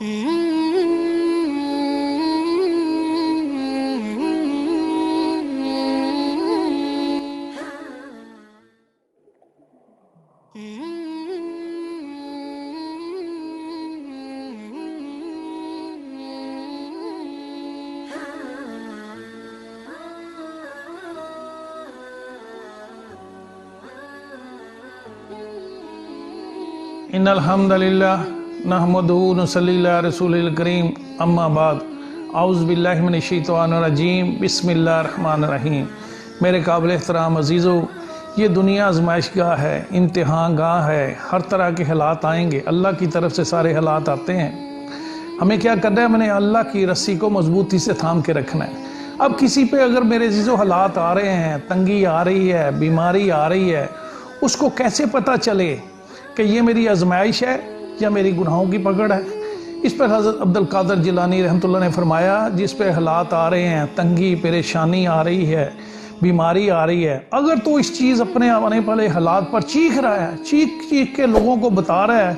ان الحمد للہ نحمدہ ونصلی علی رسول الکریم اما بعد اعوذ باللہ من الشیطان الرجیم بسم اللہ الرحمن الرحیم۔ میرے قابل احترام عزیزو، یہ دنیا آزمائش گاہ ہے، امتحان گاہ ہے، ہر طرح کے حالات آئیں گے، اللہ کی طرف سے سارے حالات آتے ہیں۔ ہمیں کیا کرنا ہے؟ ہمیں اللہ کی رسی کو مضبوطی سے تھام کے رکھنا ہے۔ اب کسی پہ اگر میرے عزیزو حالات آ رہے ہیں، تنگی آ رہی ہے، بیماری آ رہی ہے، اس کو کیسے پتہ چلے کہ یہ میری آزمائش ہے یا میری گناہوں کی پکڑ ہے؟ اس پر حضرت عبدالقادر جیلانی رحمۃ اللہ نے فرمایا، جس پہ حالات آ رہے ہیں، تنگی پریشانی آ رہی ہے، بیماری آ رہی ہے، اگر تو اس چیز اپنے آنے والے حالات پر چیخ رہا ہے، چیخ کے لوگوں کو بتا رہا ہے،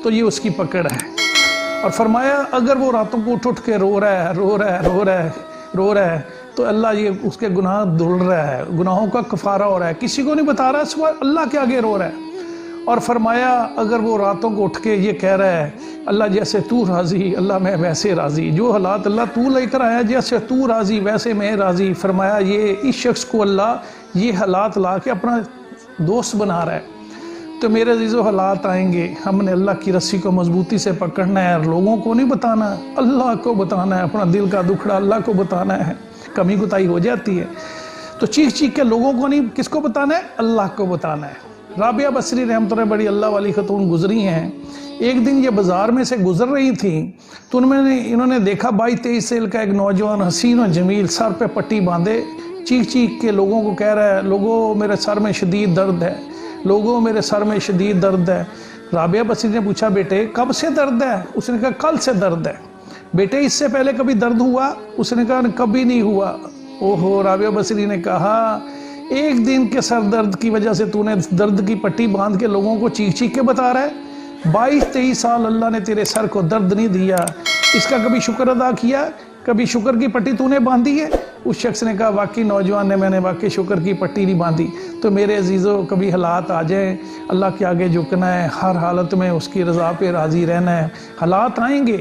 تو یہ اس کی پکڑ ہے۔ اور فرمایا اگر وہ راتوں کو اٹھ کے رو رہا ہے تو اللہ یہ اس کے گناہ دھل رہا ہے، گناہوں کا کفارہ ہو رہا ہے، کسی کو نہیں بتا رہا، سوائے اللہ کے آگے رو رہا ہے۔ اور فرمایا اگر وہ راتوں کو اٹھ کے یہ کہہ رہا ہے اللہ جیسے تو راضی اللہ میں ویسے راضی، جو حالات اللہ تو لے کر آیا جیسے تو راضی ویسے میں راضی، فرمایا یہ اس شخص کو اللہ یہ حالات لا کے اپنا دوست بنا رہا ہے۔ تو میرے عزیزو، حالات آئیں گے، ہم نے اللہ کی رسی کو مضبوطی سے پکڑنا ہے، اور لوگوں کو نہیں بتانا، اللہ کو بتانا ہے، اپنا دل کا دکھڑا اللہ کو بتانا ہے۔ کمی کوتاہی ہو جاتی ہے تو چیخ کے لوگوں کو نہیں، کس کو بتانا ہے؟ اللہ کو بتانا ہے۔ رابعہ بصری رحمۃ اللہ بڑی اللہ والی خاتون گزری ہیں، ایک دن یہ بازار میں سے گزر رہی تھیں تو انہوں نے دیکھا 22-23 سال کا ایک نوجوان حسین و جمیل سر پہ پٹی باندھے چیخ کے لوگوں کو کہہ رہا ہے لوگوں میرے سر میں شدید درد ہے، لوگوں میرے سر میں شدید درد ہے۔ رابعہ بصری نے پوچھا بیٹے کب سے درد ہے؟ اس نے کہا کل سے درد ہے۔ بیٹے اس سے پہلے کبھی درد ہوا؟ اس نے کہا کبھی نہیں ہوا۔ اوہو، رابعہ بصری نے کہا ایک دن کے سر درد کی وجہ سے تو نے درد کی پٹی باندھ کے لوگوں کو چیخ کے بتا رہا ہے؟ 22-23 سال اللہ نے تیرے سر کو درد نہیں دیا، اس کا کبھی شکر ادا کیا؟ کبھی شکر کی پٹی تو نے باندھی ہے؟ اس شخص نے کہا واقعی نوجوان نے، میں نے واقعی شکر کی پٹی نہیں باندھی۔ تو میرے عزیزو، کبھی حالات آ جائیں، اللہ کے آگے جھکنا ہے، ہر حالت میں اس کی رضا پہ راضی رہنا ہے۔ حالات آئیں گے،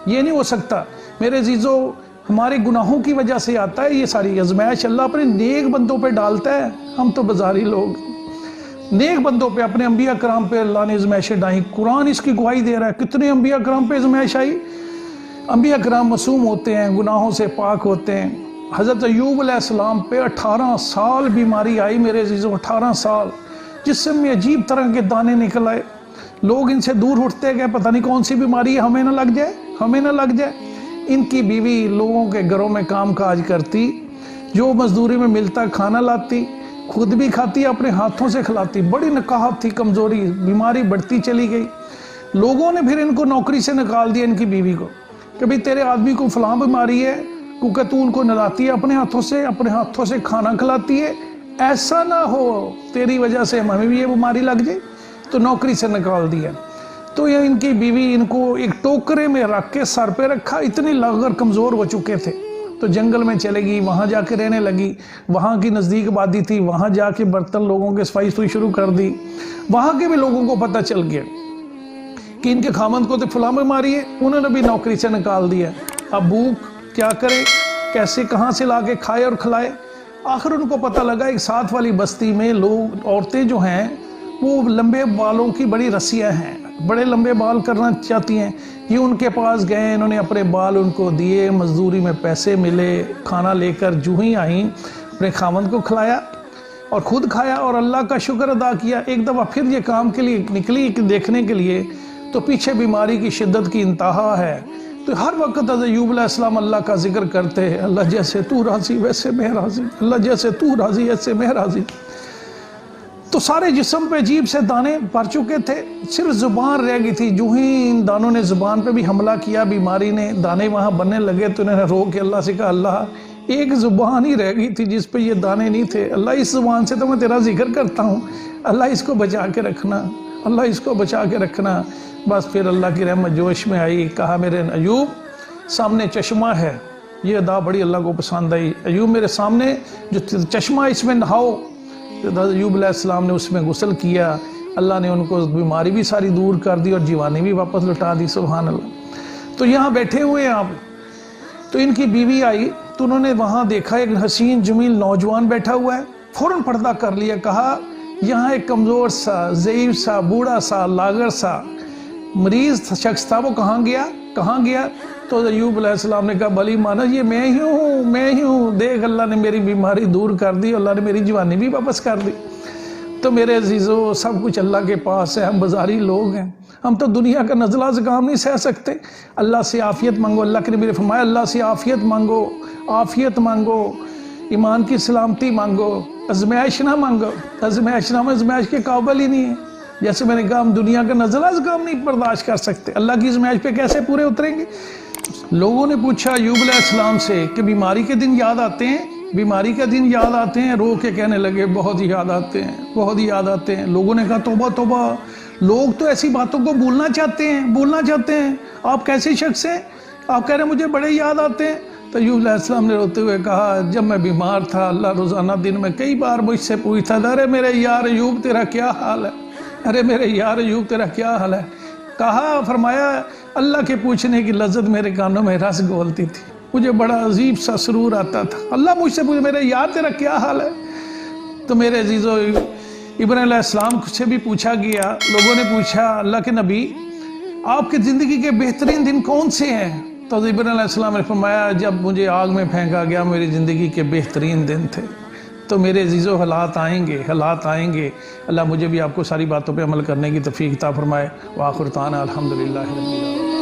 یہ نہیں ہو سکتا میرے عزیزو، ہمارے گناہوں کی وجہ سے آتا ہے یہ ساری آزمائش، اللہ اپنے نیک بندوں پہ ڈالتا ہے۔ ہم تو بازاری لوگ، نیک بندوں پہ، اپنے انبیاء کرام پہ اللہ نے آزمائشیں ڈائیں۔ قرآن اس کی گواہی دے رہا ہے، کتنے انبیاء کرام پہ آزمائش آئی۔ انبیاء کرام معصوم ہوتے ہیں، گناہوں سے پاک ہوتے ہیں۔ حضرت ایوب علیہ السلام پہ 18 سال بیماری آئی میرے عزیزوں، 18 سال، جسم میں عجیب طرح کے دانے نکل آئے، لوگ ان سے دور اٹھتے گئے، پتہ نہیں کون سی بیماری ہے، ہمیں نہ لگ جائے۔ ان کی بیوی لوگوں کے گھروں میں کام کاج کرتی، جو مزدوری میں ملتا کھانا لاتی، خود بھی کھاتی، اپنے ہاتھوں سے کھلاتی، بڑی نکاہت تھی، کمزوری، بیماری بڑھتی چلی گئی۔ لوگوں نے پھر ان کو نوکری سے نکال دیا، ان کی بیوی کو، کہ بھئی تیرے آدمی کو فلاں بیماری ہے کیونکہ تو ان کو نلاتی ہے اپنے ہاتھوں سے کھانا کھلاتی ہے، ایسا نہ ہو تیری وجہ سے ہمیں بھی یہ بیماری لگ جائے، تو نوکری سے نکال دیا۔ تو یہ ان کی بیوی ان کو ایک ٹوکرے میں رکھ کے سر پہ رکھا، اتنی لاغر کمزور ہو چکے تھے، تو جنگل میں چلے گی، وہاں جا کے رہنے لگی، وہاں کی نزدیک آبادی تھی، وہاں جا کے برتن لوگوں کے صفائی شروع کر دی۔ وہاں کے بھی لوگوں کو پتہ چل گیا کہ ان کے خامند کو تو فلاں بیماری ہے، انہوں نے بھی نوکری سے نکال دیا۔ اب بھوک کیا کرے، کیسے کہاں سے لا کے کھائے اور کھلائے؟ آخر ان کو پتہ لگا ایک ساتھ والی بستی میں لوگ، عورتیں جو ہیں وہ لمبے بالوں کی بڑی رسیاں ہیں، بڑے لمبے بال کرنا چاہتی ہیں۔ یہ ان کے پاس گئے، انہوں نے اپنے بال ان کو دیے، مزدوری میں پیسے ملے، کھانا لے کر جو ہی آئیں اپنے خاوند کو کھلایا اور خود کھایا اور اللہ کا شکر ادا کیا۔ ایک دفعہ پھر یہ کام کے لیے نکلی دیکھنے کے لیے، تو پیچھے بیماری کی شدت کی انتہا ہے۔ تو ہر وقت حضرت ایوب علیہ السلام اللہ کا ذکر کرتے ہیں، اللہ جیسے تو راضی ویسے میں راضی، اللہ جیسے تو راضی ایسے میں راضی۔ تو سارے جسم پہ عجیب سے دانے پڑ چکے تھے، صرف زبان رہ گئی تھی۔ جو ہی ان دانوں نے زبان پہ بھی حملہ کیا، بیماری نے، دانے وہاں بننے لگے، تو انہوں نے رو کے اللہ سے کہا اللہ ایک زبان ہی رہ گئی تھی جس پہ یہ دانے نہیں تھے، اللہ اس زبان سے تو میں تیرا ذکر کرتا ہوں، اللہ اس کو بچا کے رکھنا۔ اللہ اس کو بچا کے رکھنا۔ بس پھر اللہ کی رحمت جوش میں آئی، کہا میرے ایوب سامنے چشمہ ہے، یہ ادا بڑی اللہ کو پسند آئی، ایوب میرے سامنے جو چشمہ اس میں نہاؤ۔ ایوب علیہ السلام نے اس میں غسل کیا، اللہ نے ان کو بیماری بھی ساری دور کر دی اور جوانی بھی واپس لٹا دی، سبحان اللہ۔ تو یہاں بیٹھے ہوئے ہیں آپ، تو ان کی بیوی آئی تو انہوں نے وہاں دیکھا ایک حسین جمیل نوجوان بیٹھا ہوا ہے، فوراً پردہ کر لیا، کہا یہاں ایک کمزور سا، ضعیف سا، بوڑھا سا، لاغر سا مریض شخص تھا، وہ کہاں گیا؟ تو ایوب علیہ السلام نے کہا بلی مانا یہ میں ہی ہوں، دیکھ اللہ نے میری بیماری دور کر دی، اللہ نے میری جوانی بھی واپس کر دی۔ تو میرے عزیزو سب کچھ اللہ کے پاس ہے، ہم بازاری لوگ ہیں، ہم تو دنیا کا نزلہ زکام نہیں سہ سکتے۔ اللہ سے عافیت مانگو، اللہ کے نبی نے فرمایا اللہ سے عافیت مانگو، ایمان کی سلامتی مانگو، ازمائش نہ مانگو، ازمائش کے قابل ہی نہیں ہے۔ جیسے میں نے کہا ہم دنیا کا نزلہ زکام نہیں برداشت کر سکتے، اللہ کی ازمائش پہ کیسے پورے اتریں گے؟ لوگوں نے پوچھا ایوب علیہ السلام سے کہ بیماری کے دن یاد آتے ہیں؟ رو کے کہنے لگے بہت ہی یاد آتے ہیں۔ لوگوں نے کہا توبہ، لوگ تو ایسی باتوں کو بولنا چاہتے ہیں، آپ کیسے شخص ہیں؟ آپ کہہ رہے ہیں مجھے بڑے یاد آتے ہیں۔ تو ایوب علیہ السلام نے روتے ہوئے کہا جب میں بیمار تھا اللہ روزانہ دن میں کئی بار مجھ سے پوچھتا تھا ارے میرے یار ایوب تیرا کیا حال ہے؟ کہا فرمایا اللہ کے پوچھنے کی لذت میرے کانوں میں رس گھولتی تھی، مجھے بڑا عجیب سا سرور آتا تھا، اللہ مجھ سے پوچھے میرے یار تیرا کیا حال ہے؟ تو میرے عزیزو ابراہیم علیہ السلام سے بھی پوچھا گیا، لوگوں نے پوچھا اللہ کے نبی آپ کی زندگی کے بہترین دن کون سے ہیں؟ تو ابراہیم علیہ السلام نے فرمایا جب مجھے آگ میں پھینکا گیا میری زندگی کے بہترین دن تھے۔ تو میرے عزیزو حالات آئیں گے، اللہ مجھے بھی آپ کو ساری باتوں پہ عمل کرنے کی توفیق عطا فرمائے۔ وآخر دعوانا الحمدللہ رب العالمین۔